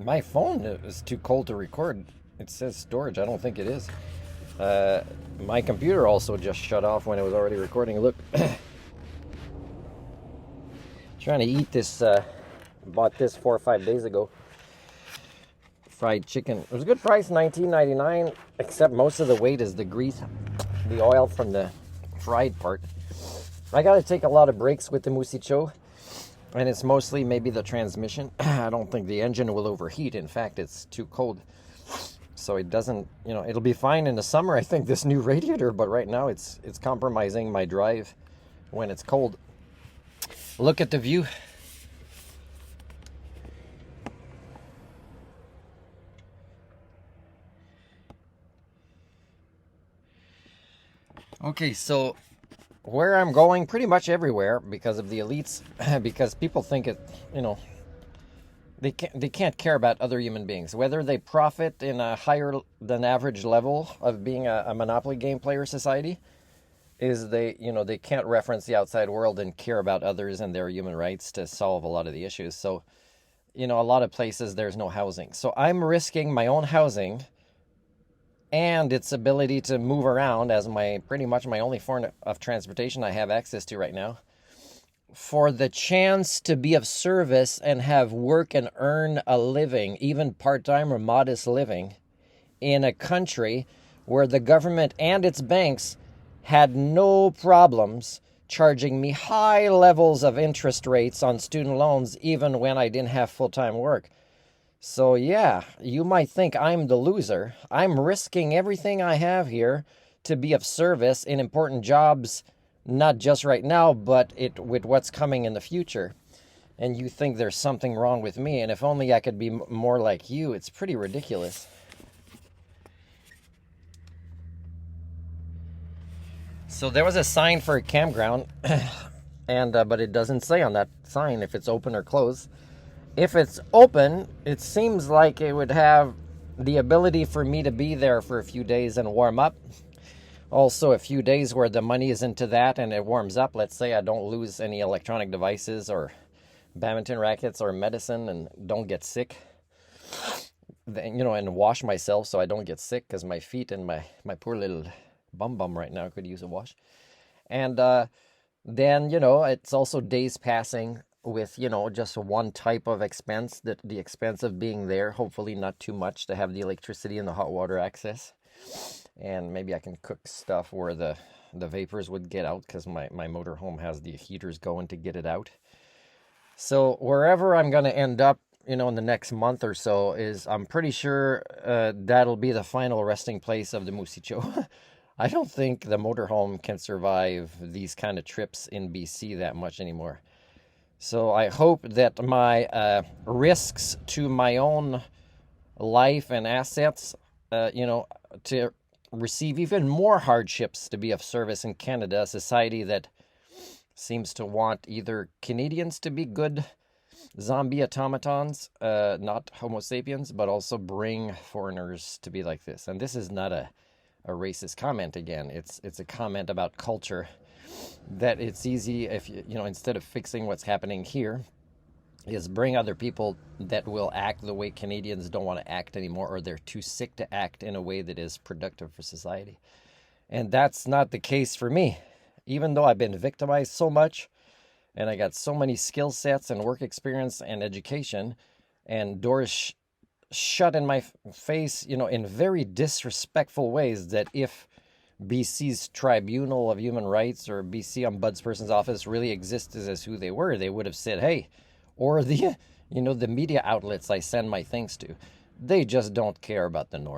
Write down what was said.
My phone is too cold to record. It says storage. I don't think it is. My computer also just shut off when it was already recording. Look, trying to eat this. Bought this 4 or 5 days ago. Fried chicken. It was a good price, $19.99. Except most of the weight is the grease, the oil from the fried part. I got to take a lot of breaks with the Musicho, and it's mostly maybe the transmission. I don't think the engine will overheat. In fact, it's too cold. So it doesn't, it'll be fine in the summer, I think, this new radiator, but right now it's compromising my drive when it's cold. Look at the view. Okay, so where I'm going, pretty much everywhere because of the elites, because people think they can't care about other human beings, whether they profit in a higher than average level of being a Monopoly game player society, is they can't reference the outside world and care about others and their human rights to solve a lot of the issues. So, a lot of places there's no housing. So I'm risking my own housing and its ability to move around as pretty much my only form of transportation I have access to right now, for the chance to be of service and have work and earn a living, even part-time or modest living, in a country where the government and its banks had no problems charging me high levels of interest rates on student loans even when I didn't have full-time work. So yeah, you might think I'm the loser. I'm risking everything I have here to be of service in important jobs, not just right now, but with what's coming in the future. And you think there's something wrong with me, and if only I could be more like you. It's pretty ridiculous. So there was a sign for a campground, and but it doesn't say on that sign if it's open or closed. If it's open, it seems like it would have the ability for me to be there for a few days and warm up. Also, a few days where the money is into that and it warms up. Let's say I don't lose any electronic devices or badminton rackets or medicine and don't get sick. And wash myself so I don't get sick, because my feet and my poor little bum right now could use a wash. And then, it's also days passing with, just one type of expense, the expense of being there, hopefully not too much, to have the electricity and the hot water access. And maybe I can cook stuff where the vapors would get out, because my motorhome has the heaters going to get it out. So wherever I'm going to end up, in the next month or so, I'm pretty sure that'll be the final resting place of the Musicho. I don't think the motorhome can survive these kind of trips in BC that much anymore. So I hope that my risks to my own life and assets, to receive even more hardships to be of service in Canada, a society that seems to want either Canadians to be good zombie automatons, not Homo sapiens, but also bring foreigners to be like this. And this is not a racist comment again. It's a comment about culture, that it's easy if instead of fixing what's happening here, is bring other people that will act the way Canadians don't want to act anymore, or they're too sick to act in a way that is productive for society. And that's not the case for me. Even though I've been victimized so much, and I got so many skill sets and work experience and education, and doors shut in my face, in very disrespectful ways, that if BC's Tribunal of Human Rights or BC Ombudsperson's Office really existed as who they were, they would have said, hey, or the media outlets I send my things to, they just don't care about the North.